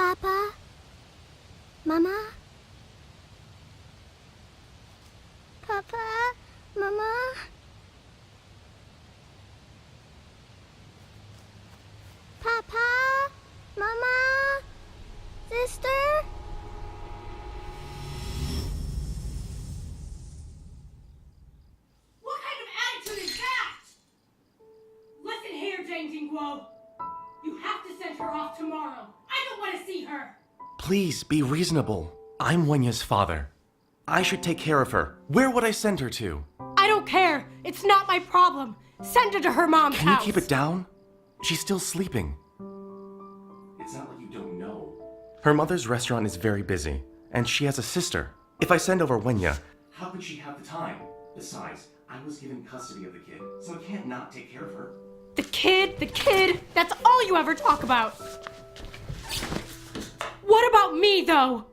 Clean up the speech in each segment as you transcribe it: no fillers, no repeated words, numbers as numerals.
Papa? Mama? Papa? Mama? Papa? Mama? Sister? What kind of attitude is that? Listen here, Jane Jingguo. You have to send her off tomorrow. I don't want to see her. Please be reasonable. I'm Wenya's father. I should take care of her. Where would I send her to? I don't care. It's not my problem. Send her to her mom's Can you house. keep it down? She's still sleeping. It's not like you don't know. Her mother's restaurant is very busy, and she has a sister. If I send over Wenya, how could she have the time? Besides, I was given custody of the kid, so I can't not take care of her. The kid. That's all you ever talk about. What about me, though?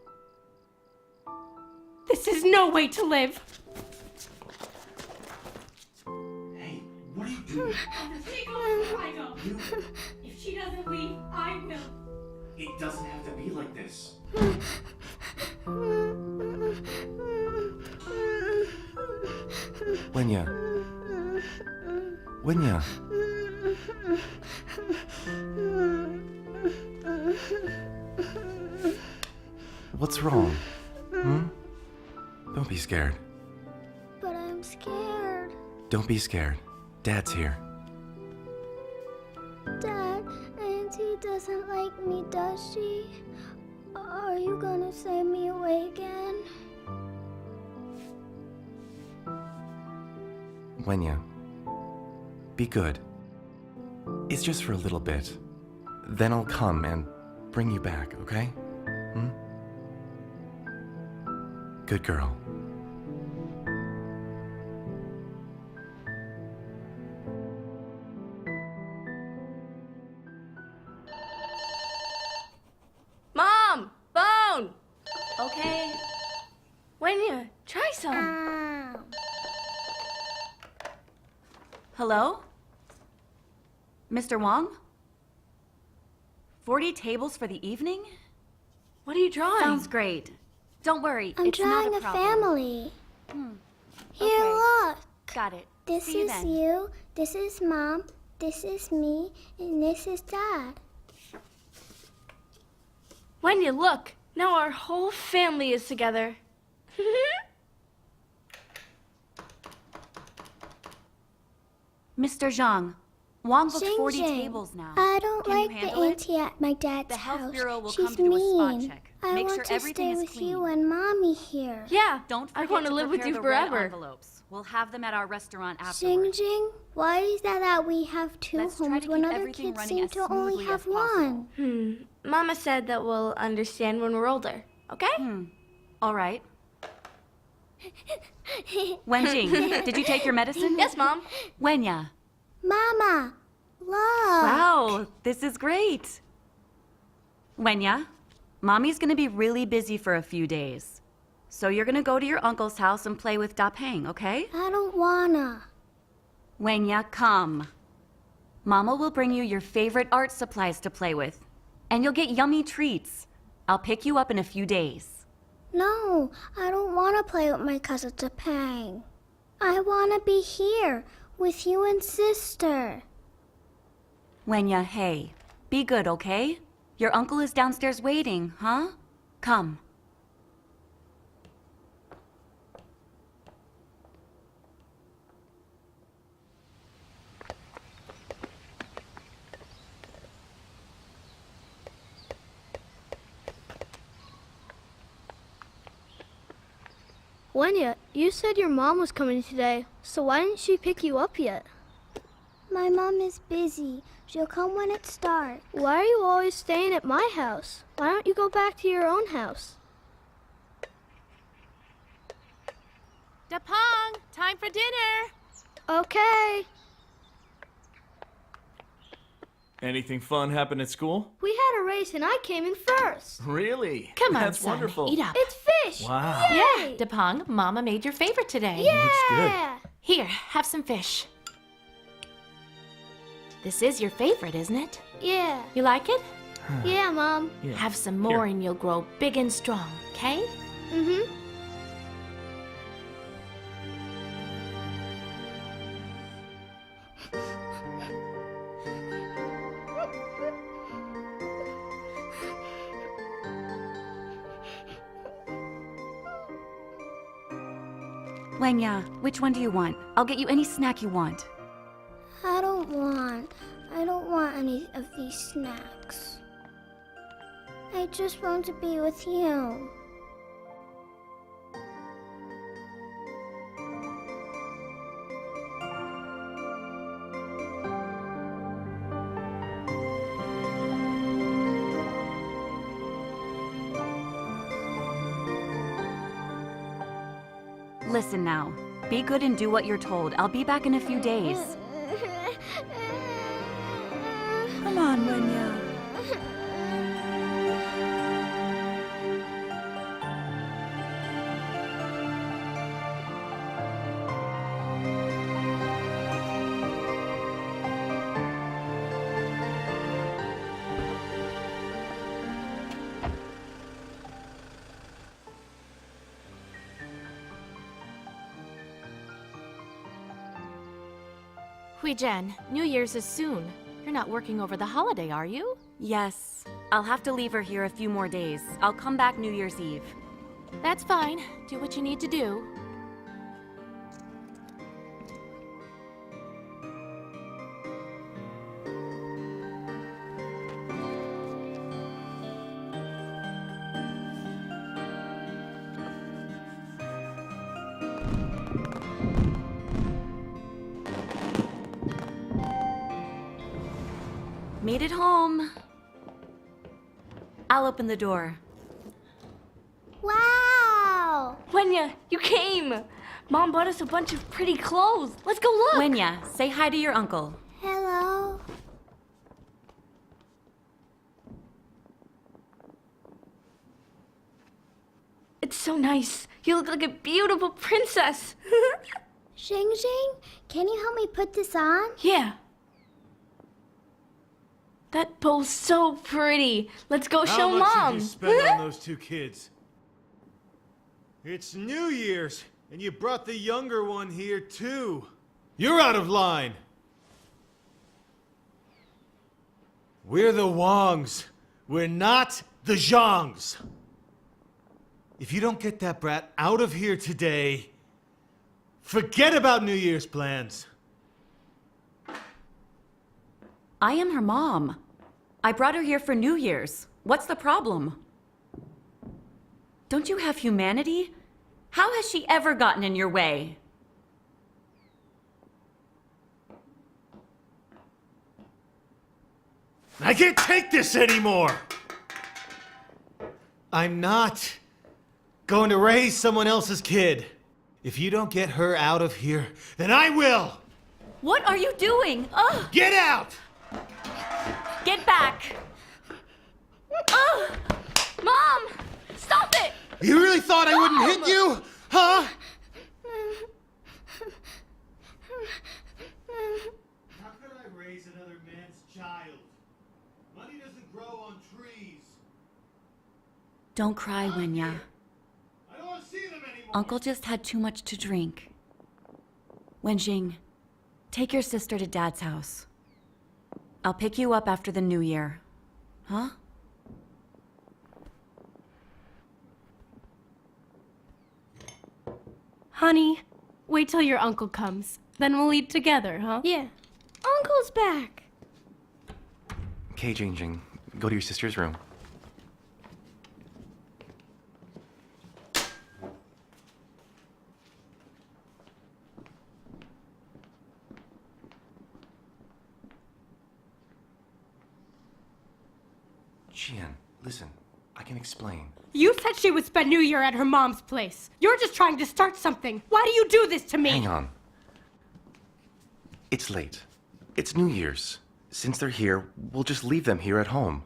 This is no way to live. Hey, what are you doing? If she goes, I go. If she doesn't leave, I will. It doesn't have to be like this. Wenya. Wenya. What's wrong? Don't be scared. But I'm scared. Don't be scared. Dad's here. Dad, Auntie doesn't like me, does she? Are you gonna send me away again? Wenya, be good. It's just for a little bit. Then I'll come and bring you back, okay? Good girl. Mom! Phone! Okay. Wenya, try some. Hello? Mr. Wong? 40 tables for the evening? What are you drawing? Sounds great. Don't worry, I'm it's not drawing a a problem. family. Here, Okay. look. Got it. This See you is then. you, this is Mom, this is me, and this is Dad. Wenya, look. Now our whole family is together. Mr. Zhang, Wong booked Xing 40 Xing, tables now. I don't Can you like the handle it? auntie at my dad's The health house. bureau will She's come to do a spot mean. check. I Make want sure to everything stay is with clean. you and Mommy here. Yeah, Don't I forget want to to live with prepare you the red forever. envelopes. We'll have them at our restaurant Xing afterwards. Jing, why is that we have two Let's try homes to when keep other everything kids running seem as to only smoothly have as possible. one? Mama said that we'll understand when we're older, okay? All right. Wenjing, did you take your medicine? Yes, Mom. Wenya. Mama, look. Wow, this is great. Wenya, Mommy's gonna be really busy for a few days. So you're gonna go to your uncle's house and play with Da Peng, okay? I don't wanna. Wenya, come. Mama will bring you your favorite art supplies to play with. And you'll get yummy treats. I'll pick you up in a few days. No, I don't want to play with my cousin Topang. I want to be here with you and sister. Wenya, hey, be good, okay? Your uncle is downstairs waiting, huh? Come. Wenya, you said your mom was coming today, so why didn't she pick you up yet? My mom is busy. She'll come when it starts. Why are you always staying at my house? Why don't you go back to your own house? Dapong, time for dinner. Okay. Anything fun happen at school? We had a race and I came in first. Really? Come on, That's son. wonderful. Eat up. It's fish. Wow. Yay. Dapong, Mama made your favorite today. Looks good. Yeah. Here, have some fish. This is your favorite, isn't it? Yeah. You like it? Yeah, Mom. Yeah. Have some more and you'll grow big and strong, okay? Mm-hmm. Wenya, which one do you want? I'll get you any snack you want. I don't want any of these snacks. I just want to be with you. Listen now. Be good and do what you're told. I'll be back in a few days. Come on, Wenya. Hui Jen, New Year's is soon. You're not working over the holiday, are you? Yes. I'll have to leave her here a few more days. I'll come back New Year's Eve. That's fine. Do what you need to do. Made it home. I'll open the door. Wow! Wenya, you came! Mom bought us a bunch of pretty clothes. Let's go look! Wenya, say hi to your uncle. Hello. It's so nice. You look like a beautiful princess. Xing Xing, can you help me put this on? Yeah. That bow's so pretty. Let's go show How much Mom. did you spend on those two kids? It's New Year's, and you brought the younger one here too. You're out of line. We're the Wongs. We're not the Zhangs. If you don't get that brat out of here today, forget about New Year's plans. I am her mom. I brought her here for New Year's. What's the problem? Don't you have humanity? How has she ever gotten in your way? I can't take this anymore! I'm not going to raise someone else's kid. If you don't get her out of here, then I will! What are you doing? Ugh! Get out! Get back! Ugh! Mom! Stop it! You really thought I wouldn't hit you? Huh? How could I raise another man's child? Money doesn't grow on trees. Don't cry, Wenya. I don't want to see them anymore. Uncle just had too much to drink. Wenjing, take your sister to Dad's house. I'll pick you up after the New Year. Huh? Honey, wait till your uncle comes. Then we'll eat together, huh? Yeah. Uncle's back. Okay, Jing Jing, go to your sister's room. Qian, listen, I can explain. You said she would spend New Year at her mom's place. You're just trying to start something. Why do you do this to me? Hang on. It's late. It's New Year's. Since they're here, we'll just leave them here at home.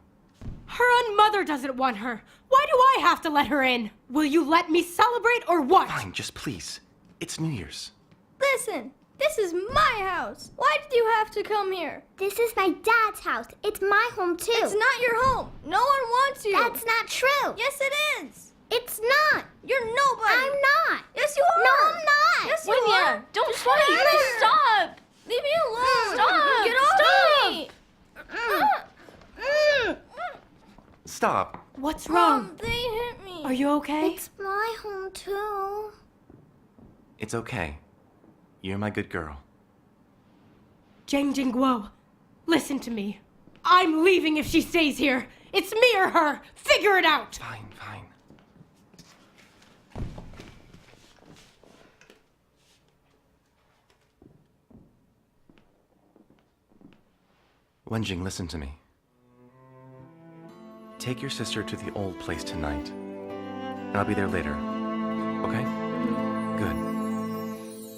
Her own mother doesn't want her. Why do I have to let her in? Will you let me celebrate or what? Fine, just please. It's New Year's. Listen, This is my house. Why did you have to come here? This is my dad's house. It's my home too. It's not your home. No one wants you. That's not true. Yes, it is. It's not. You're nobody. I'm not. Yes, you are. No, I'm not. Yes, you Wenya, are. don't Just fight. come here. Stop. Leave me alone. Stop. Get off Stop. me. Stop. What's wrong? Mom, they hit me. Are you okay? It's my home too. It's okay. You're my good girl. Jane Jingguo, listen to me. I'm leaving if she stays here. It's me or her. Figure it out. Fine, fine. Wenjing, listen to me. Take your sister to the old place tonight, and I'll be there later. Okay? Good.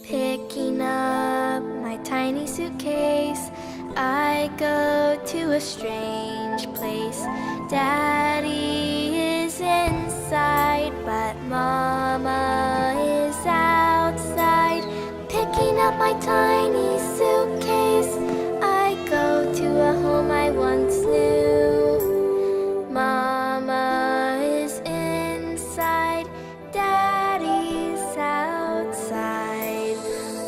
Picking up my tiny suitcase, I go to a strange place. Daddy is inside, but Mama is outside. Picking up my tiny suitcase, I go to a home I once knew. Mama is inside, Daddy's outside.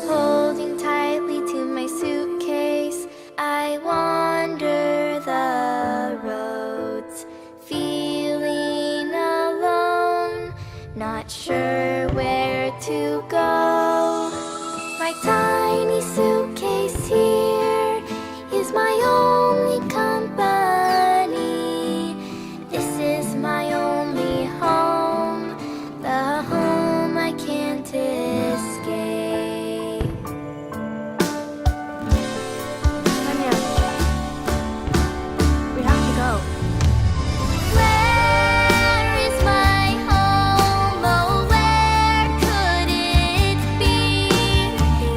Holding tightly to my suitcase, I wander the roads, feeling alone, not sure where to go. My tiny suitcase here is my only company. This is my only home, the home I can't escape. Wenya, we have to go. Where is my home? Oh, where could it be?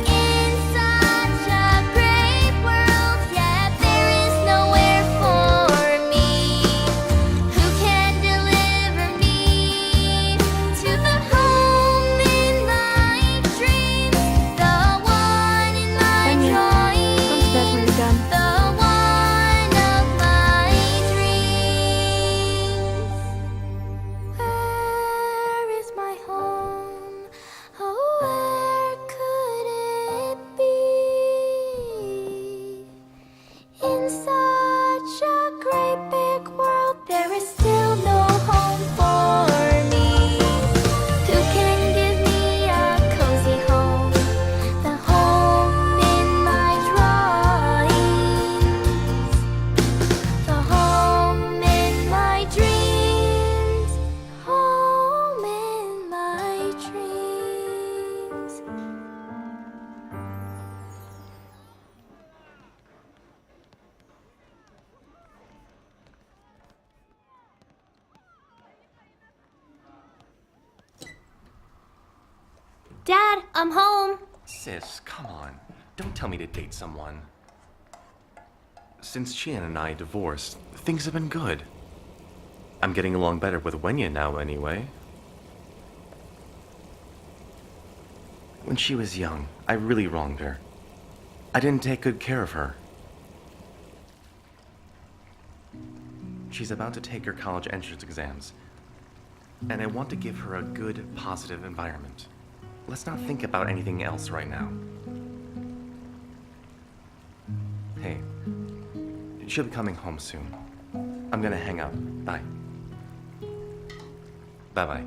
In such a great world, yet there is nowhere for me. Who can deliver me to the home in my dreams? The one in my Wenya, drawings. come to bed when you're done. The one of my dreams. Where is my home? Oh, where could it be? In such a great big world, there is still no home for me. Who can give me a cozy home? The home in my drawings. The home in my dreams. Home in my dreams. Dad, I'm home. Sis, come on. Don't tell me to date someone. Since Chien and I divorced, things have been good. I'm getting along better with Wenya now, anyway. When she was young, I really wronged her. I didn't take good care of her. She's about to take her college entrance exams, and I want to give her a good, positive environment. Let's not think about anything else right now. Hey, she'll be coming home soon. I'm gonna hang up. Bye. Bye-bye.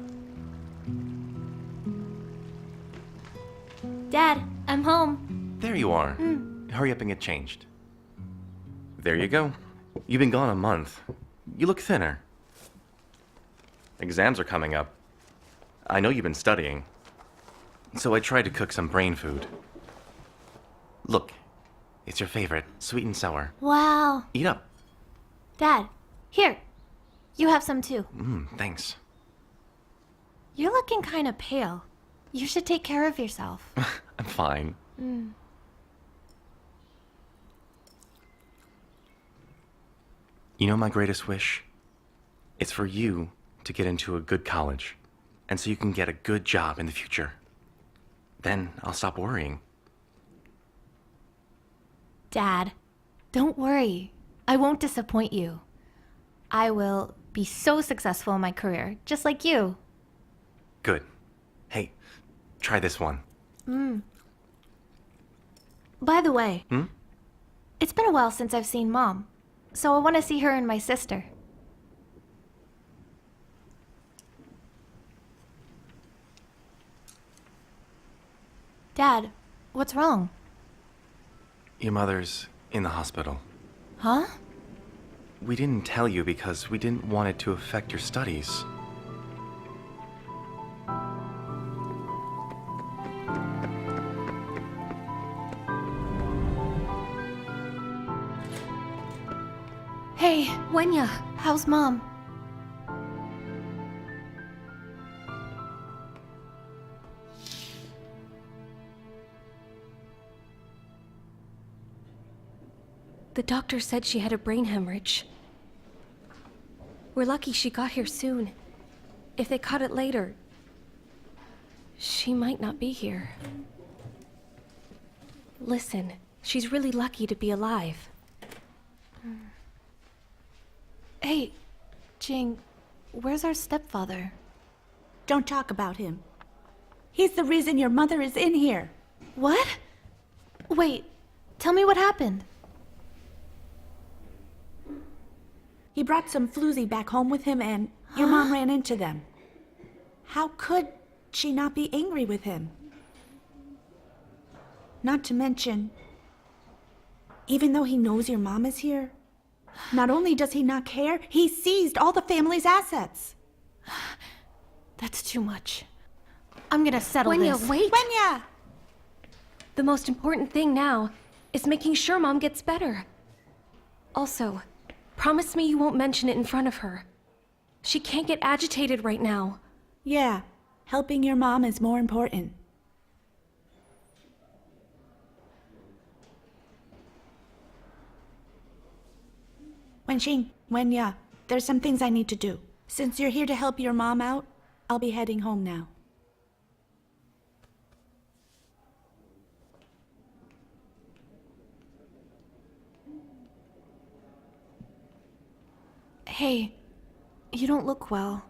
Dad, I'm home. There you are. Hurry up and get changed. There you go. You've been gone a month. You look thinner. Exams are coming up. I know you've been studying. So I tried to cook some brain food. Look, it's your favorite, sweet and sour. Wow. Eat up. Dad, here. You have some too. Thanks. You're looking kind of pale. You should take care of yourself. I'm fine. You know my greatest wish? It's for you to get into a good college, and so you can get a good job in the future. Then I'll stop worrying. Dad, don't worry. I won't disappoint you. I will be so successful in my career, just like you. Good. Hey, try this one. By the way, it's been a while since I've seen Mom, so I want to see her and my sister. Dad, what's wrong? Your mother's in the hospital. Huh? We didn't tell you because we didn't want it to affect your studies. Hey, Wenya, how's Mom? The doctor said she had a brain hemorrhage. We're lucky she got here soon. If they caught it later, she might not be here. Listen, she's really lucky to be alive. Hey, Jing, where's our stepfather? Don't talk about him. He's the reason your mother is in here. What? Wait, tell me what happened. He brought some floozy back home with him and your mom ran into them. How could she not be angry with him? Not to mention, even though he knows your mom is here, not only does he not care, he seized all the family's assets. That's too much. I'm gonna settle Wenya, this. wait! Wenya! The most important thing now is making sure Mom gets better. Also, promise me you won't mention it in front of her. She can't get agitated right now. Yeah, helping your mom is more important. Wenxing, Wenya, there's some things I need to do. Since you're here to help your mom out, I'll be heading home now. Hey, you don't look well.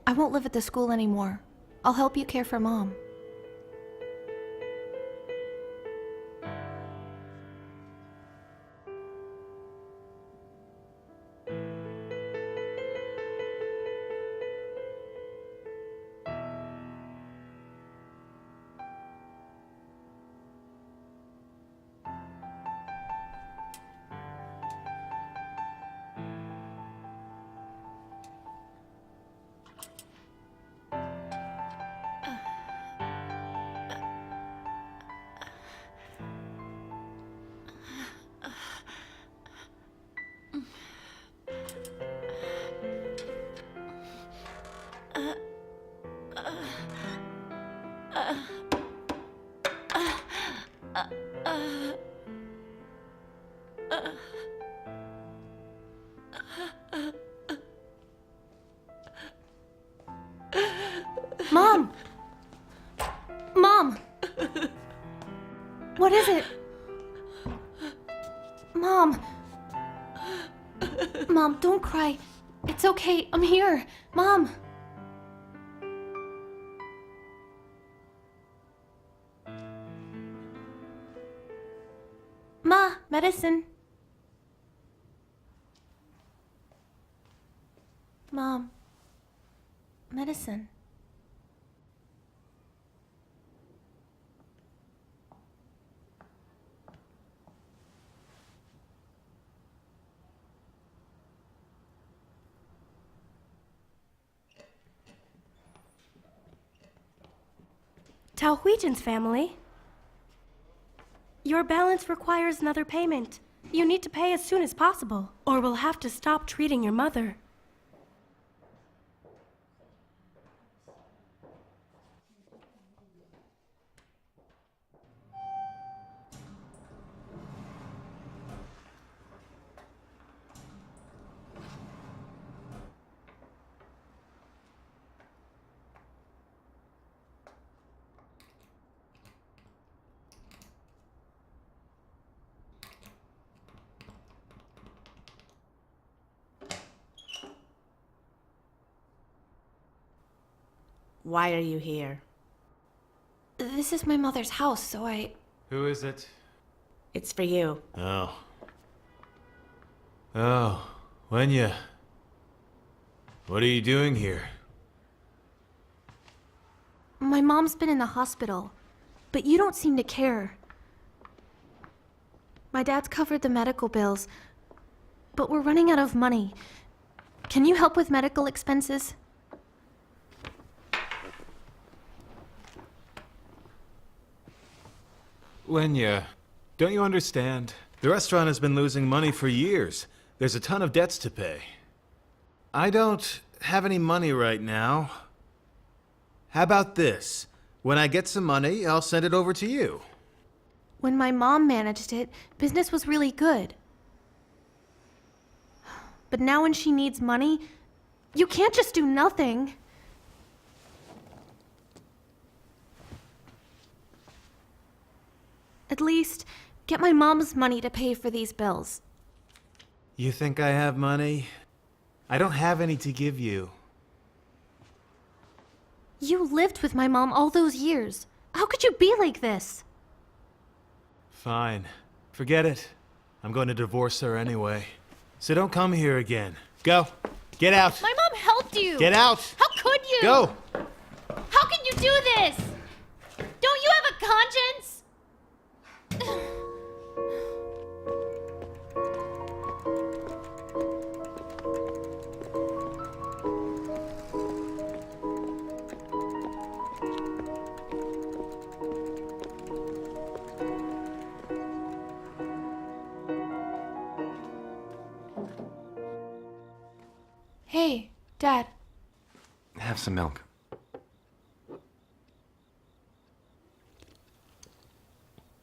I won't live at the school anymore. I'll help you care for Mom. Mom! Mom! What is it? Mom! Mom, don't cry. It's okay. I'm here. Mom! Ma, medicine. Mom, medicine. Tao Huijin's family. Your balance requires another payment. You need to pay as soon as possible, or we'll have to stop treating your mother. Why are you here? This is my mother's house, so I... Who is it? It's for you. Oh. Oh, Wenya. What are you doing here? My mom's been in the hospital, but you don't seem to care. My dad's covered the medical bills, but we're running out of money. Can you help with medical expenses? Wenya, don't you understand? The restaurant has been losing money for years. There's a ton of debts to pay. I don't have any money right now. How about this? When I get some money, I'll send it over to you. When my mom managed it, business was really good. But now when she needs money, you can't just do nothing. At least, get my mom's money to pay for these bills. You think I have money? I don't have any to give you. You lived with my mom all those years. How could you be like this? Fine. Forget it. I'm going to divorce her anyway. So don't come here again. Go. Get out. My mom helped you! Get out. How could you? Go. How can you do this? Don't you have a conscience? Hey, Dad. Have some milk.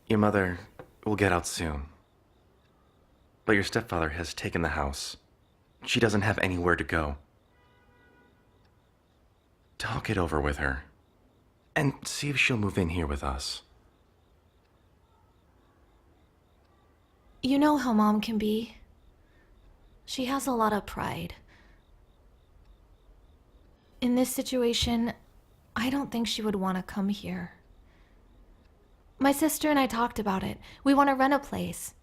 Your mother will get out soon. But your stepfather has taken the house. She doesn't have anywhere to go. Talk it over with her. And see if she'll move in here with us. You know how Mom can be. She has a lot of pride. In this situation, I don't think she would want to come here. My sister and I talked about it. We want to rent a place.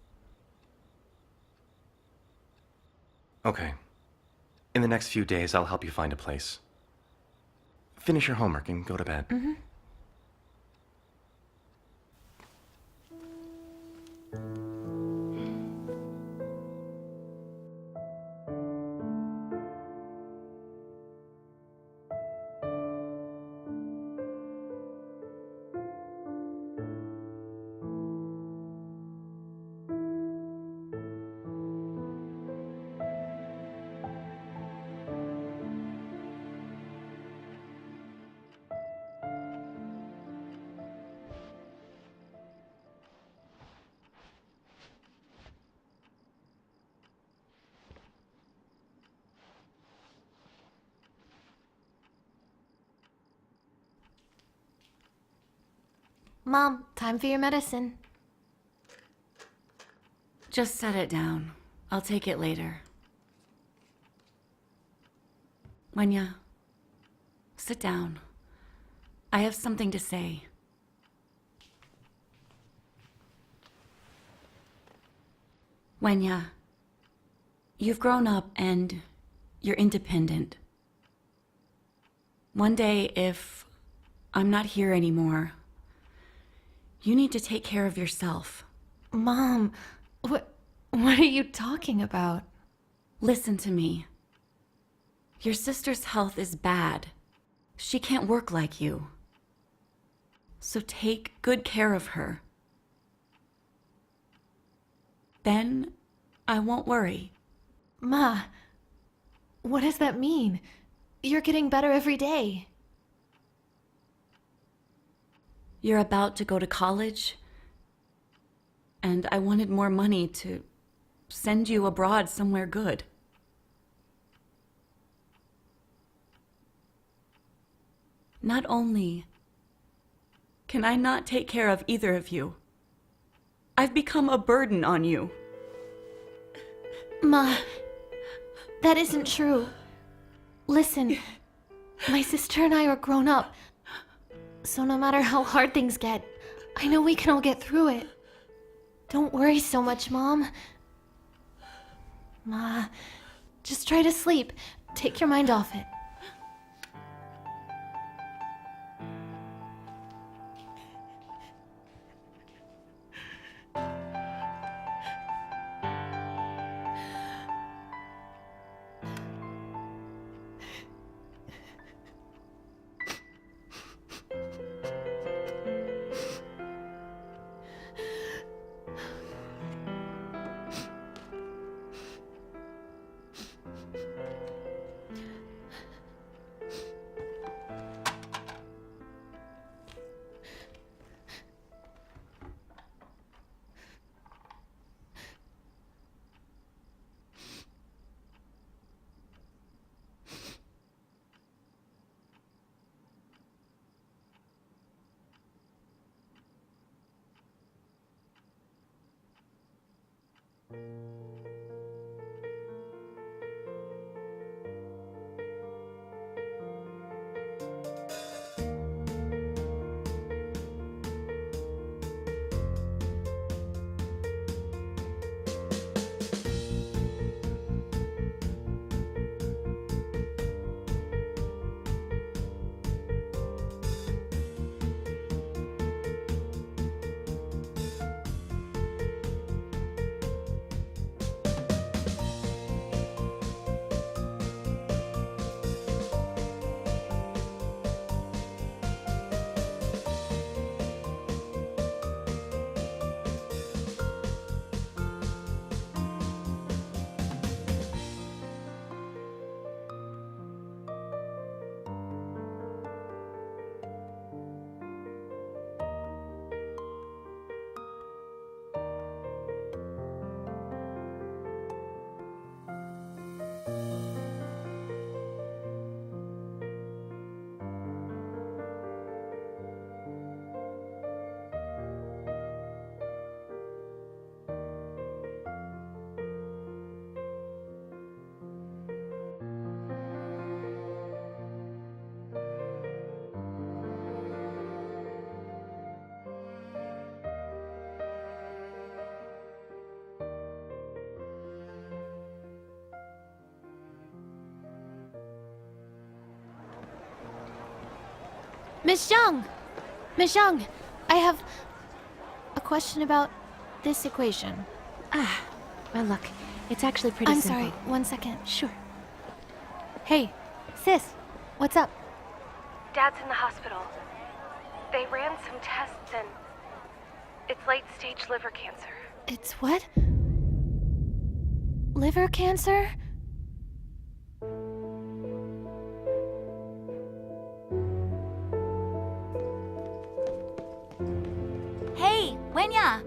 Okay. In the next few days, I'll help you find a place. Finish your homework and go to bed. Mm-hmm. Mom, time for your medicine. Just set it down. I'll take it later. Wenya, sit down. I have something to say. Wenya, you've grown up and you're independent. One day, if I'm not here anymore, you need to take care of yourself. Mom, what are you talking about? Listen to me. Your sister's health is bad. She can't work like you. So take good care of her. Then I won't worry. Ma, what does that mean? You're getting better every day. You're about to go to college, and I wanted more money to send you abroad somewhere good. Not only can I not take care of either of you, I've become a burden on you. Ma, that isn't true. Listen, My sister and I are grown up. So no matter how hard things get, I know we can all get through it. Don't worry so much, Mom. Ma, just try to sleep. Take your mind off it. Miss Young! Miss Young, I have a question about this equation. Well, look, it's actually pretty I'm simple. sorry, 1 second. Sure. Hey, sis, what's up? Dad's in the hospital. They ran some tests and it's late-stage liver cancer. It's what? Liver cancer? Hey, Wenya!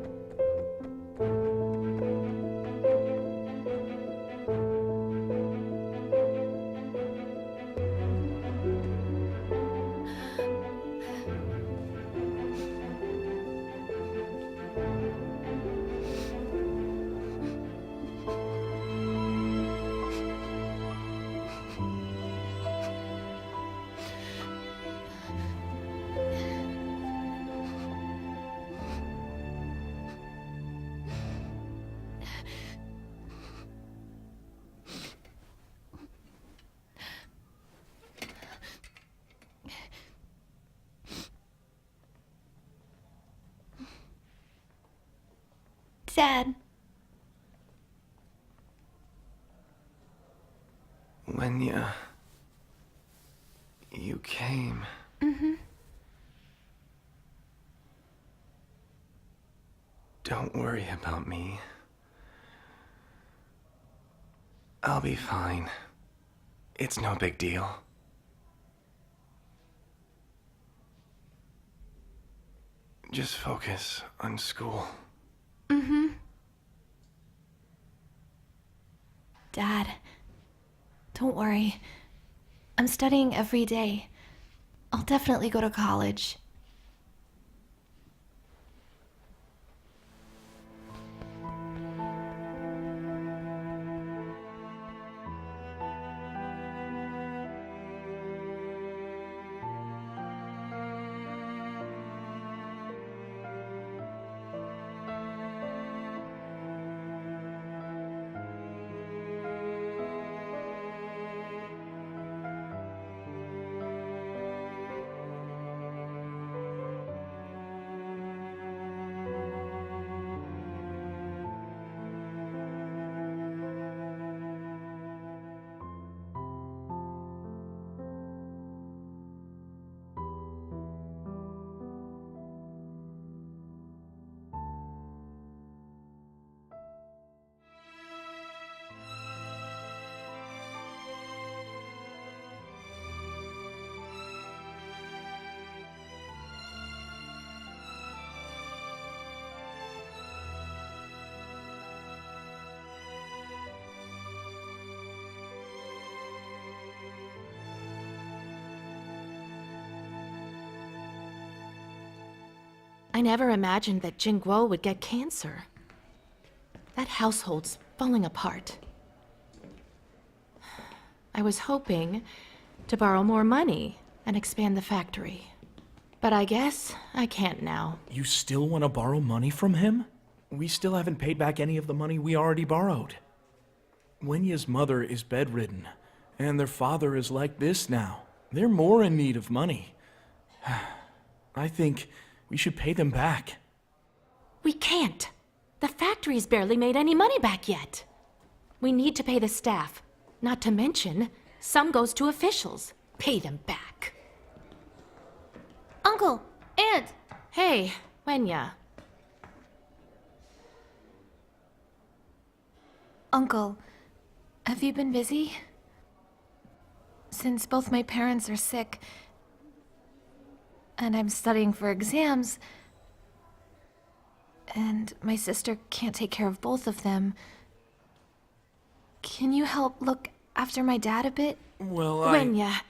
Dad. Wenya, you came. Mm-hmm. Don't worry about me. I'll be fine. It's no big deal. Just focus on school. Mm-hmm. Dad, don't worry. I'm studying every day. I'll definitely go to college. I never imagined that Jingguo would get cancer. That household's falling apart. I was hoping to borrow more money and expand the factory. But I guess I can't now. You still want to borrow money from him? We still haven't paid back any of the money we already borrowed. Wenya's mother is bedridden, and their father is like this now. They're more in need of money. I think we should pay them back. We can't. The factory's barely made any money back yet. We need to pay the staff. Not to mention, some goes to officials. Pay them back. Uncle! Aunt! Hey, Wenya. Uncle, have you been busy? Since both my parents are sick, and I'm studying for exams, and my sister can't take care of both of them, can you help look after my dad a bit? Well, Wenya,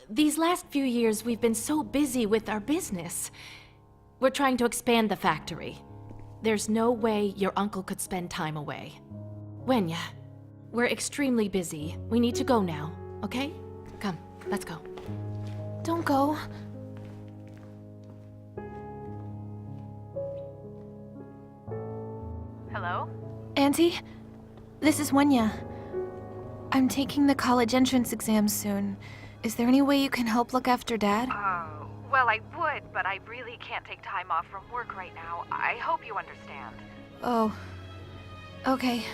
these last few years we've been so busy with our business. We're trying to expand the factory. There's no way your uncle could spend time away. Wenya, we're extremely busy. We need to go now, okay? Come, let's go. Don't go. Hello? Auntie, this is Wenya. I'm taking the college entrance exams soon. Is there any way you can help look after Dad? Well, I would, but I really can't take time off from work right now. I hope you understand. Oh, okay.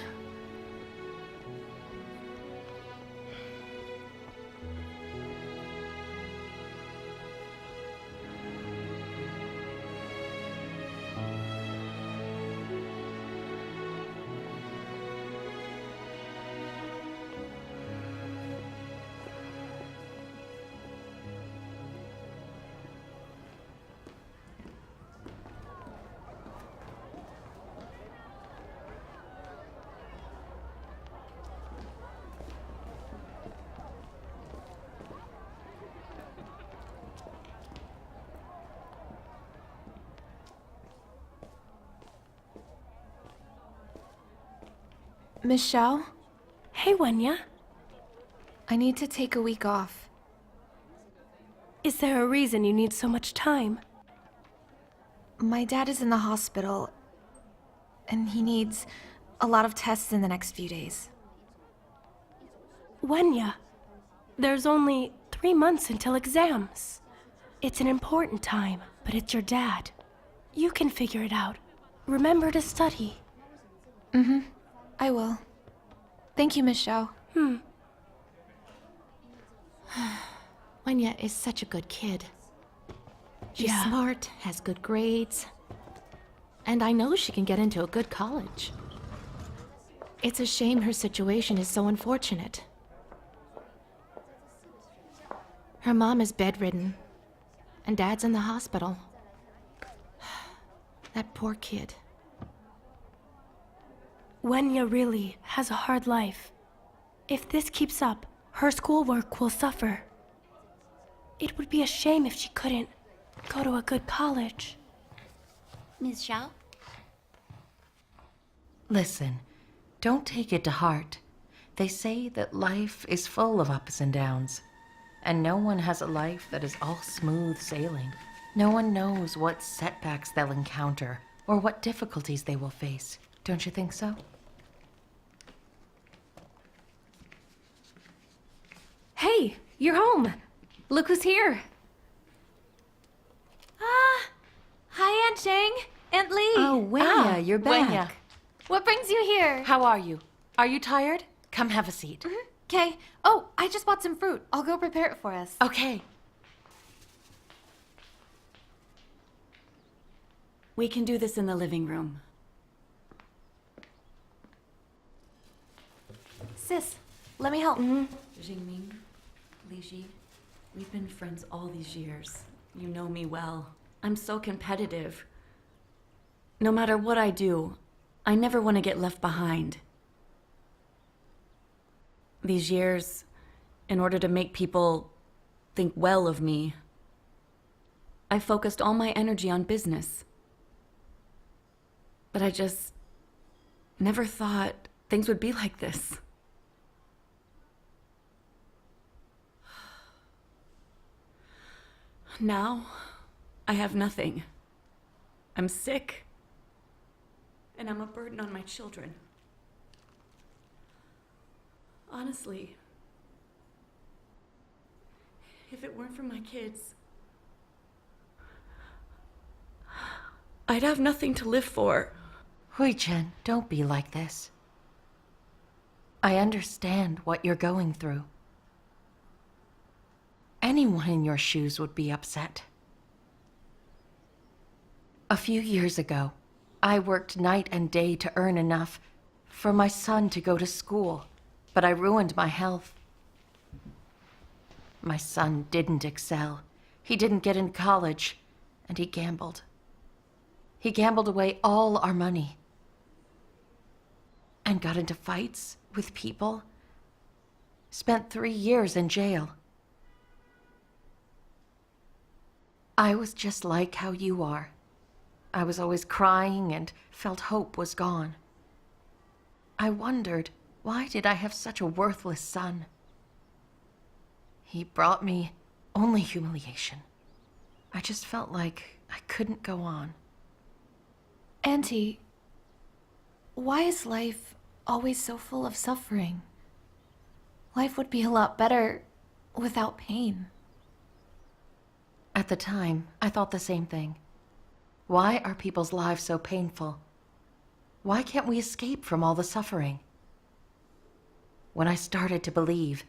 Miss Xiao? Hey, Wenya. I need to take a week off. Is there a reason you need so much time? My dad is in the hospital, and he needs a lot of tests in the next few days. Wenya, there's only 3 months until exams. It's an important time, but it's your dad. You can figure it out. Remember to study. Mm-hmm. I will. Thank you, Miss Xiao. Wenya is such a good kid. She's Yeah. smart, has good grades, and I know she can get into a good college. It's a shame her situation is so unfortunate. Her mom is bedridden, and Dad's in the hospital. That poor kid. Wenya really has a hard life. If this keeps up, her schoolwork will suffer. It would be a shame if she couldn't go to a good college. Ms. Xiao? Listen, don't take it to heart. They say that life is full of ups and downs, and no one has a life that is all smooth sailing. No one knows what setbacks they'll encounter or what difficulties they will face. Don't you think so? Hey, you're home. Look who's here. Hi, Aunt Shang. Aunt Lee. Oh, Wenya, you're back. Wenya, What brings you here? how are you? Are you tired? Come have a seat. Okay. Oh, I just bought some fruit. I'll go prepare it for us. Okay. We can do this in the living room. Sis, let me help. Jingming, Liji, we've been friends all these years. You know me well. I'm so competitive. No matter what I do, I never want to get left behind. These years, in order to make people think well of me, I focused all my energy on business. But I just never thought things would be like this. Now, I have nothing. I'm sick. And I'm a burden on my children. Honestly, if it weren't for my kids, I'd have nothing to live for. Hui-Chen, don't be like this. I understand what you're going through. Anyone in your shoes would be upset. A few years ago, I worked night and day to earn enough for my son to go to school, but I ruined my health. My son didn't excel. He didn't get into college, and he gambled. He gambled away all our money and got into fights with people. Spent 3 years in jail. I was just like how you are. I was always crying and felt hope was gone. I wondered, why did I have such a worthless son? He brought me only humiliation. I just felt like I couldn't go on. Auntie, why is life always so full of suffering? Life would be a lot better without pain. At the time, I thought the same thing. Why are people's lives so painful? Why can't we escape from all the suffering? When I started to believe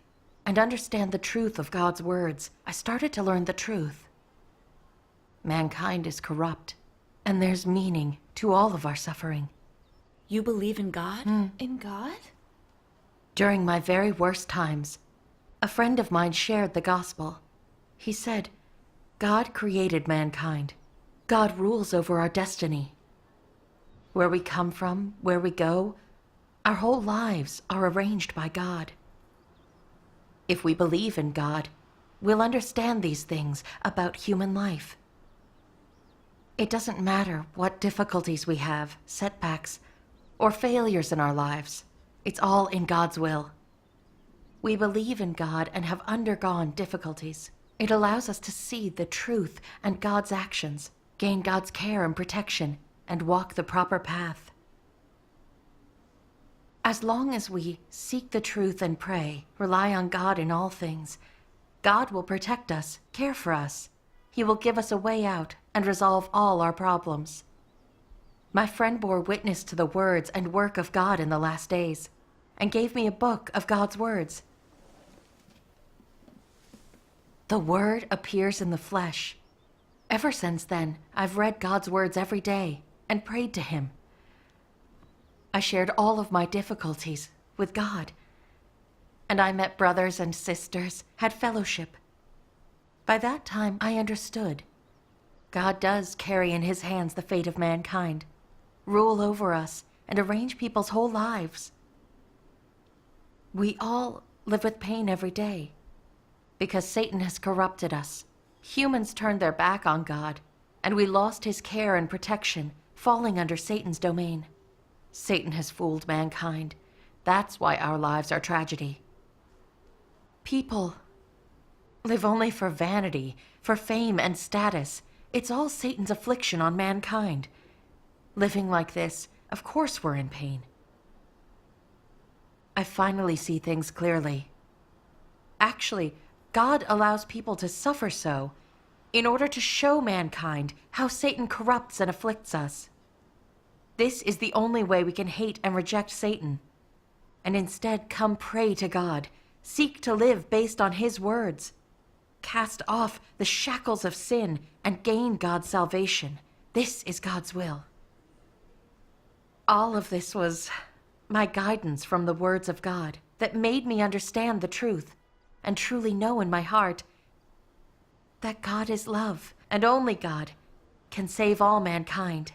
and understand the truth of God's words, I started to learn the truth. Mankind is corrupt, and there's meaning to all of our suffering. You believe in God? In God? During my very worst times, a friend of mine shared the gospel. He said, God created mankind. God rules over our destiny. Where we come from, where we go, our whole lives are arranged by God. If we believe in God, we'll understand these things about human life. It doesn't matter what difficulties we have, setbacks, or failures in our lives. It's all in God's will. We believe in God and have undergone difficulties. It allows us to see the truth and God's actions, gain God's care and protection, and walk the proper path. As long as we seek the truth and pray, rely on God in all things, God will protect us, care for us. He will give us a way out and resolve all our problems. My friend bore witness to the words and work of God in the last days, and gave me a book of God's words. The Word appears in the flesh. Ever since then, I've read God's words every day and prayed to Him. I shared all of my difficulties with God, and I met brothers and sisters, had fellowship. By that time, I understood. God does carry in His hands the fate of mankind, rule over us, and arrange people's whole lives. We all live with pain every day, because Satan has corrupted us. Humans turned their back on God, and we lost His care and protection, falling under Satan's domain. Satan has fooled mankind. That's why our lives are tragedy. People live only for vanity, for fame and status. It's all Satan's affliction on mankind. Living like this, of course we're in pain. I finally see things clearly. Actually, God allows people to suffer so in order to show mankind how Satan corrupts and afflicts us. This is the only way we can hate and reject Satan, and instead come pray to God, seek to live based on His words, cast off the shackles of sin, and gain God's salvation. This is God's will. All of this was my guidance from the words of God that made me understand the truth and truly know in my heart that God is love, and only God can save all mankind.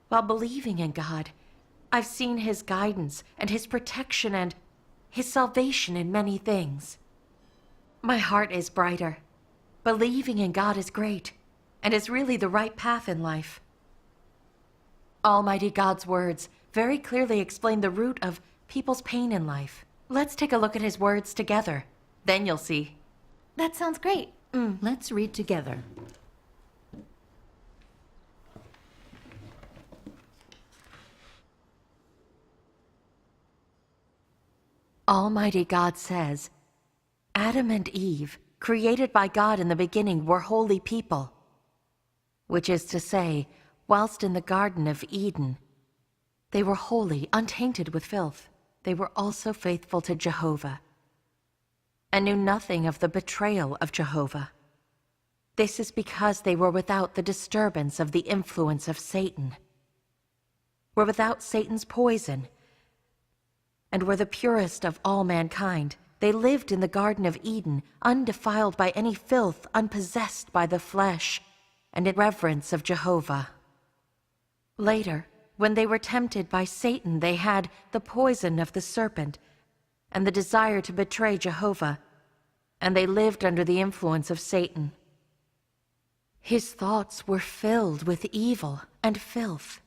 While believing in God, I've seen His guidance and His protection and His salvation in many things. My heart is brighter. Believing in God is great, and is really the right path in life. Almighty God's words very clearly explain the root of people's pain in life. Let's take a look at his words together. Then you'll see. That sounds great. Let's read together. Almighty God says, Adam and Eve, created by God in the beginning, were holy people. Which is to say, whilst in the Garden of Eden, they were holy, untainted with filth. They were also faithful to Jehovah, and knew nothing of the betrayal of Jehovah. This is because they were without the disturbance of the influence of Satan, were without Satan's poison, and were the purest of all mankind. They lived in the Garden of Eden, undefiled by any filth, unpossessed by the flesh, and in reverence of Jehovah. Later, when they were tempted by Satan, they had the poison of the serpent and the desire to betray Jehovah, and they lived under the influence of Satan. His thoughts were filled with evil and filth,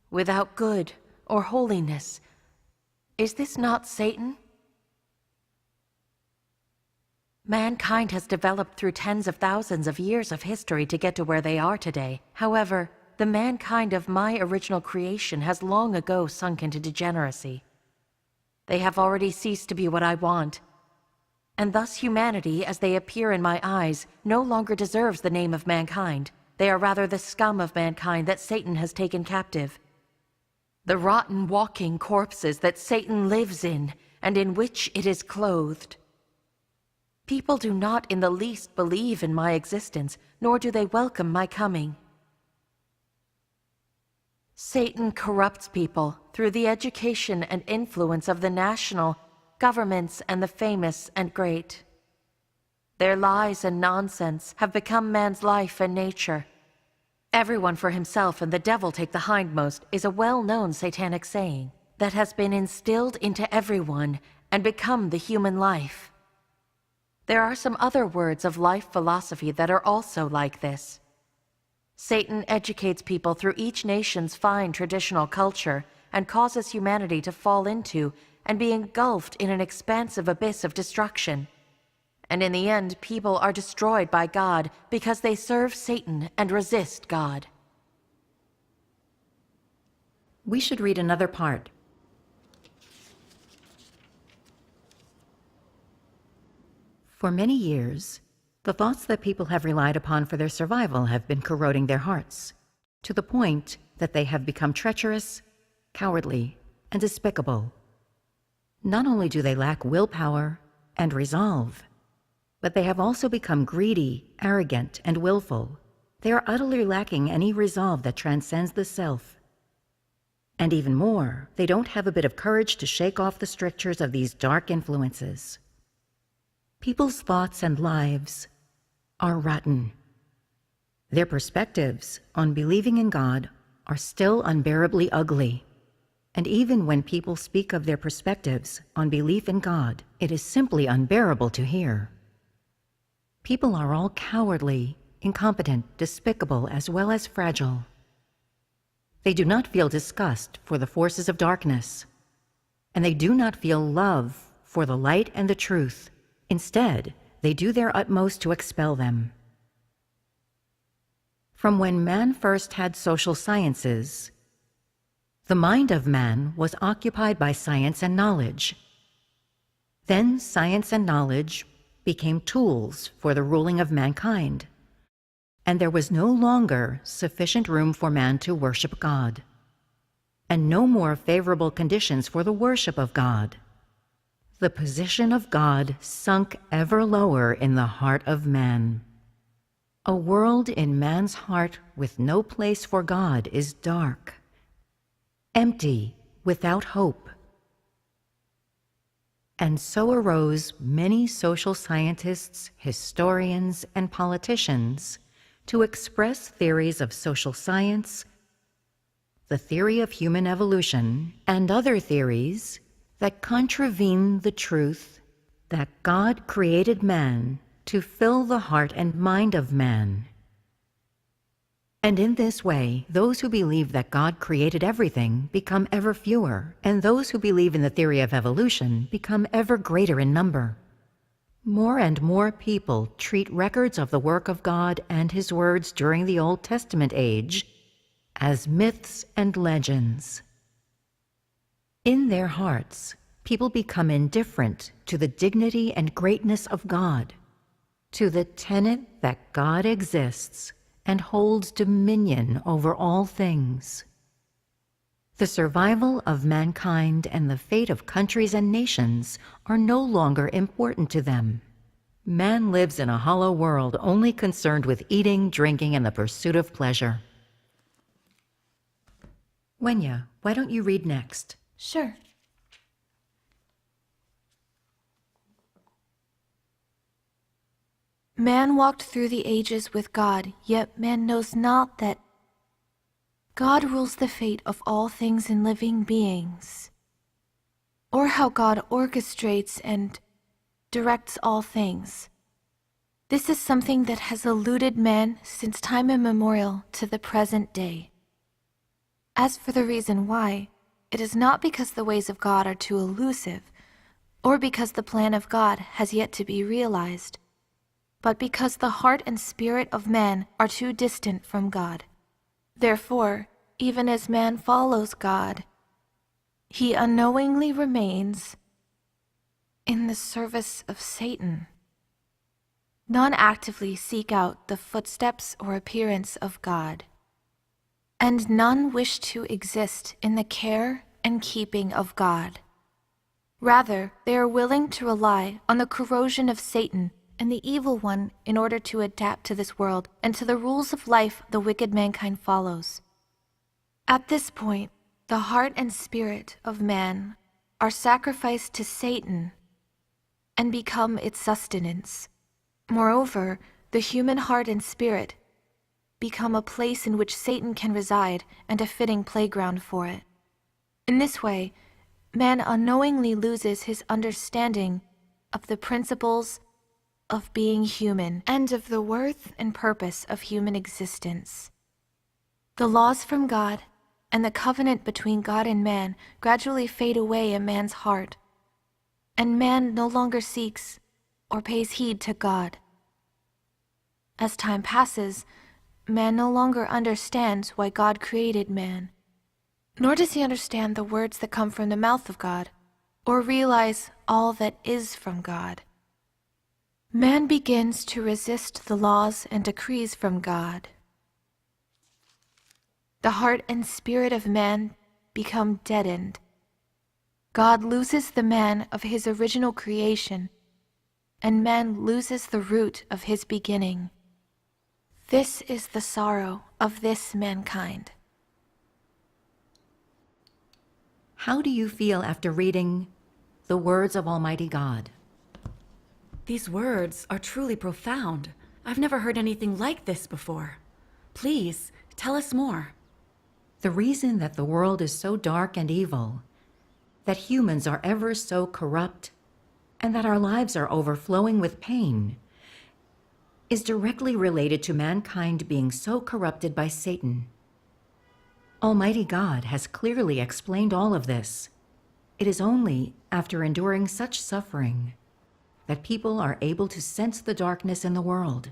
without good or holiness. Is this not Satan? Mankind has developed through tens of thousands of years of history to get to where they are today. However, the mankind of my original creation has long ago sunk into degeneracy. They have already ceased to be what I want, and thus humanity, as they appear in my eyes, no longer deserves the name of mankind. They are rather the scum of mankind that Satan has taken captive. The rotten walking corpses that Satan lives in, and in which it is clothed. People do not in the least believe in my existence, nor do they welcome my coming. Satan corrupts people through the education and influence of the national governments and the famous and great. Their lies and nonsense have become man's life and nature. Everyone for himself and the devil take the hindmost is a well-known satanic saying that has been instilled into everyone and become the human life. There are some other words of life philosophy that are also like this. Satan educates people through each nation's fine traditional culture and causes humanity to fall into and be engulfed in an expansive abyss of destruction. And in the end, people are destroyed by God because they serve Satan and resist God. We should read another part. For many years, the thoughts that people have relied upon for their survival have been corroding their hearts, to the point that they have become treacherous, cowardly, and despicable. Not only do they lack willpower and resolve, but they have also become greedy, arrogant, and willful. They are utterly lacking any resolve that transcends the self. And even more, they don't have a bit of courage to shake off the strictures of these dark influences. People's thoughts and lives are rotten. Their perspectives on believing in God are still unbearably ugly. And even when people speak of their perspectives on belief in God, it is simply unbearable to hear. People are all cowardly, incompetent, despicable, as well as fragile. They do not feel disgust for the forces of darkness, and they do not feel love for the light and the truth. Instead, they do their utmost to expel them. From when man first had social sciences, the mind of man was occupied by science and knowledge. Then science and knowledge became tools for the ruling of mankind, and there was no longer sufficient room for man to worship God, and no more favorable conditions for the worship of God. The position of God sunk ever lower in the heart of man. A world in man's heart with no place for God is dark, empty, without hope. And so arose many social scientists, historians, and politicians to express theories of social science, the theory of human evolution, and other theories that contravene the truth that God created man to fill the heart and mind of man. And in this way, those who believe that God created everything become ever fewer, and those who believe in the theory of evolution become ever greater in number. More and more people treat records of the work of God and His words during the Old Testament age as myths and legends. In their hearts, people become indifferent to the dignity and greatness of God, to the tenet that God exists and holds dominion over all things. The survival of mankind and the fate of countries and nations are no longer important to them. Man lives in a hollow world only concerned with eating, drinking, and the pursuit of pleasure. Wenya, why don't you read next? Sure. Man walked through the ages with God, yet man knows not that God rules the fate of all things and living beings, or how God orchestrates and directs all things. This is something that has eluded man since time immemorial to the present day. As for the reason why, it is not because the ways of God are too elusive, or because the plan of God has yet to be realized, but because the heart and spirit of man are too distant from God. Therefore, even as man follows God, he unknowingly remains in the service of Satan. None actively seek out the footsteps or appearance of God, and none wish to exist in the care and keeping of God. Rather, they are willing to rely on the corrosion of Satan and the evil one in order to adapt to this world and to the rules of life the wicked mankind follows. At this point, the heart and spirit of man are sacrificed to Satan and become its sustenance. Moreover, the human heart and spirit become a place in which Satan can reside and a fitting playground for it. In this way, man unknowingly loses his understanding of the principles of being human and of the worth and purpose of human existence. The laws from God and the covenant between God and man gradually fade away in man's heart, and man no longer seeks or pays heed to God. As time passes, man no longer understands why God created man, nor does he understand the words that come from the mouth of God, or realize all that is from God. Man begins to resist the laws and decrees from God. The heart and spirit of man become deadened. God loses the man of his original creation, and man loses the root of his beginning. This is the sorrow of this mankind. How do you feel after reading the words of Almighty God? These words are truly profound. I've never heard anything like this before. Please, tell us more. The reason that the world is so dark and evil, that humans are ever so corrupt, and that our lives are overflowing with pain, is directly related to mankind being so corrupted by Satan. Almighty God has clearly explained all of this. It is only after enduring such suffering that people are able to sense the darkness in the world,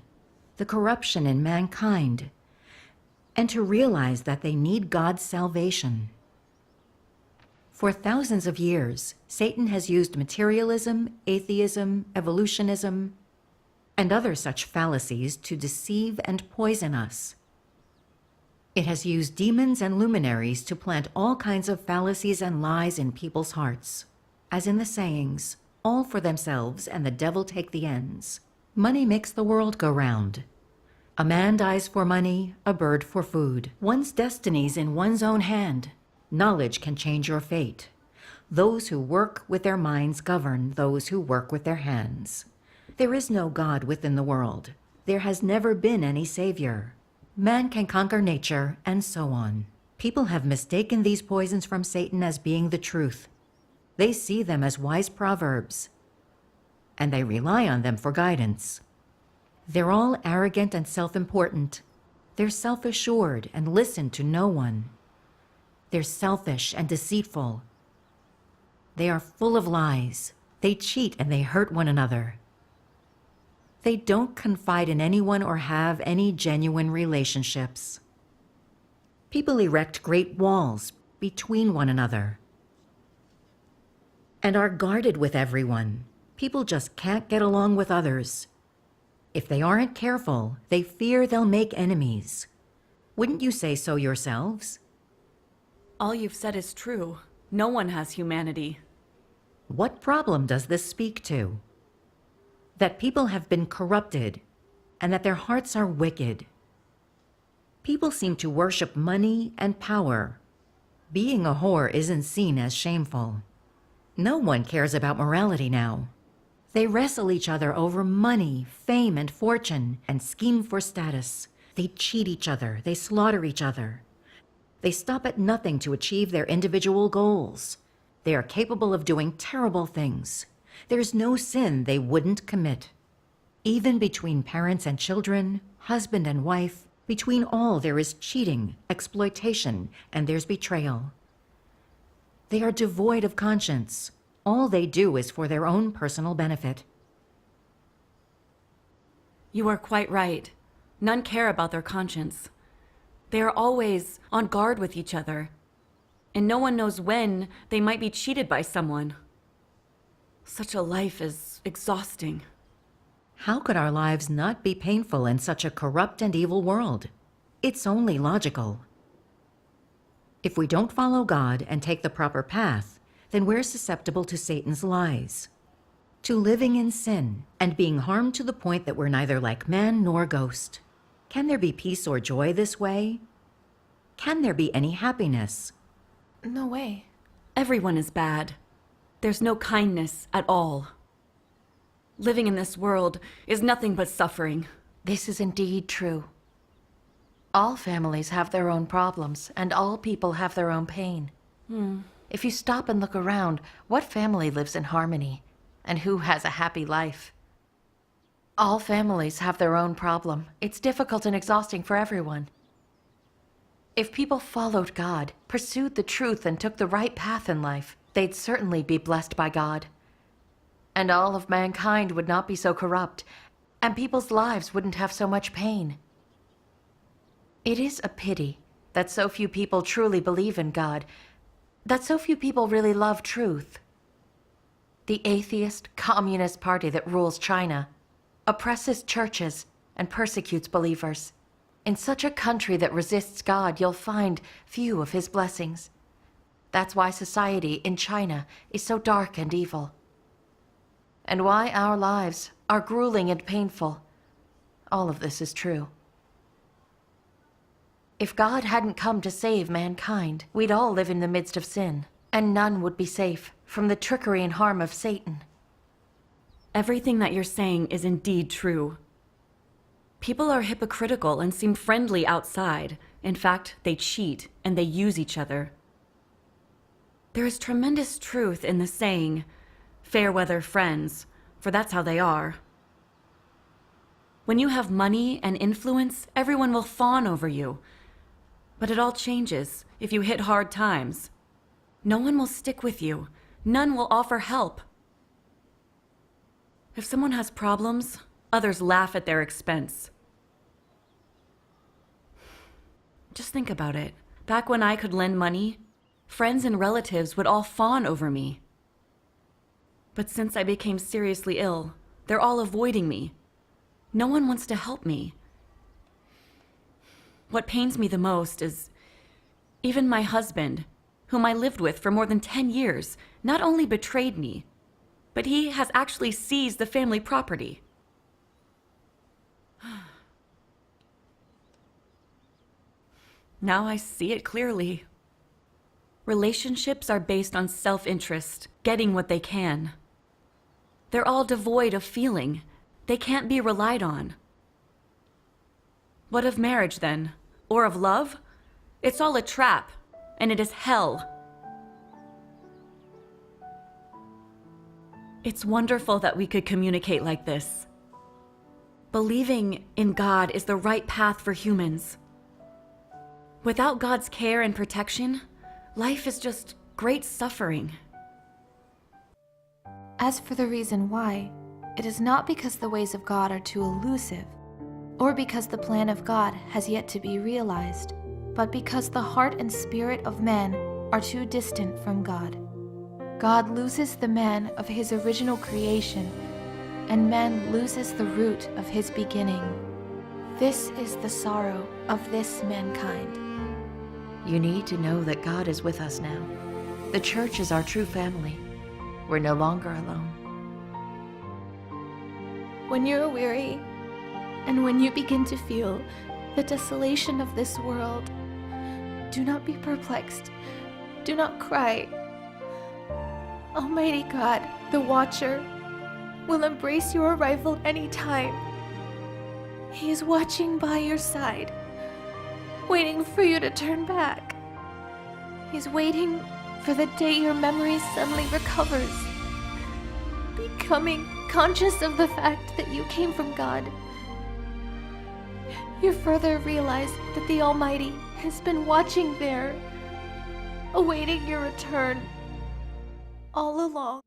the corruption in mankind, and to realize that they need God's salvation. For thousands of years, Satan has used materialism, atheism, evolutionism, and other such fallacies to deceive and poison us. It has used demons and luminaries to plant all kinds of fallacies and lies in people's hearts, as in the sayings, all for themselves and the devil take the ends. Money makes the world go round. A man dies for money, a bird for food. One's destiny's in one's own hand. Knowledge can change your fate. Those who work with their minds govern those who work with their hands. There is no God within the world. There has never been any savior. Man can conquer nature, and so on. People have mistaken these poisons from Satan as being the truth. They see them as wise proverbs, and they rely on them for guidance. They're all arrogant and self-important. They're self-assured and listen to no one. They're selfish and deceitful. They are full of lies. They cheat and they hurt one another. They don't confide in anyone or have any genuine relationships. People erect great walls between one another and are guarded with everyone. People just can't get along with others. If they aren't careful, they fear they'll make enemies. Wouldn't you say so yourselves? All you've said is true. No one has humanity. What problem does this speak to? That people have been corrupted and that their hearts are wicked. People seem to worship money and power. Being a whore isn't seen as shameful. No one cares about morality now. They wrestle each other over money, fame, and fortune, and scheme for status. They cheat each other. They slaughter each other. They stop at nothing to achieve their individual goals. They are capable of doing terrible things. There's no sin they wouldn't commit. Even between parents and children, husband and wife, between all there is cheating, exploitation, and there's betrayal. They are devoid of conscience. All they do is for their own personal benefit. You are quite right. None care about their conscience. They are always on guard with each other, and no one knows when they might be cheated by someone. Such a life is exhausting. How could our lives not be painful in such a corrupt and evil world? It's only logical. If we don't follow God and take the proper path, then we're susceptible to Satan's lies, to living in sin and being harmed to the point that we're neither like man nor ghost. Can there be peace or joy this way? Can there be any happiness? No way. Everyone is bad. There's no kindness at all. Living in this world is nothing but suffering. This is indeed true. All families have their own problems, and all people have their own pain. If you stop and look around, what family lives in harmony? And who has a happy life? All families have their own problem. It's difficult and exhausting for everyone. If people followed God, pursued the truth, and took the right path in life, they'd certainly be blessed by God. And all of mankind would not be so corrupt, and people's lives wouldn't have so much pain. It is a pity that so few people truly believe in God, that so few people really love truth. The atheist, communist party that rules China oppresses churches and persecutes believers. In such a country that resists God, you'll find few of his blessings. That's why society in China is so dark and evil. And why our lives are grueling and painful. All of this is true. If God hadn't come to save mankind, we'd all live in the midst of sin, and none would be safe from the trickery and harm of Satan. Everything that you're saying is indeed true. People are hypocritical and seem friendly outside. In fact, they cheat and they use each other. There is tremendous truth in the saying, fair weather friends, for that's how they are. When you have money and influence, everyone will fawn over you. But it all changes if you hit hard times. No one will stick with you. None will offer help. If someone has problems, others laugh at their expense. Just think about it. Back when I could lend money, friends and relatives would all fawn over me. But since I became seriously ill, they're all avoiding me. No one wants to help me. What pains me the most is even my husband, whom I lived with for more than 10 years, not only betrayed me, but he has actually seized the family property. Now I see it clearly. Relationships are based on self-interest, getting what they can. They're all devoid of feeling. They can't be relied on. What of marriage, then? Or of love? It's all a trap, and it is hell. It's wonderful that we could communicate like this. Believing in God is the right path for humans. Without God's care and protection, life is just great suffering. As for the reason why, it is not because the ways of God are too elusive, or because the plan of God has yet to be realized, but because the heart and spirit of men are too distant from God. God loses the man of his original creation, and man loses the root of his beginning. This is the sorrow of this mankind. You need to know that God is with us now. The church is our true family. We're no longer alone. When you're weary, and when you begin to feel the desolation of this world, do not be perplexed. Do not cry. Almighty God, the Watcher, will embrace your arrival any time. He is watching by your side, waiting for you to turn back. He's waiting for the day your memory suddenly recovers, becoming conscious of the fact that you came from God. You further realize that the Almighty has been watching there, awaiting your return all along.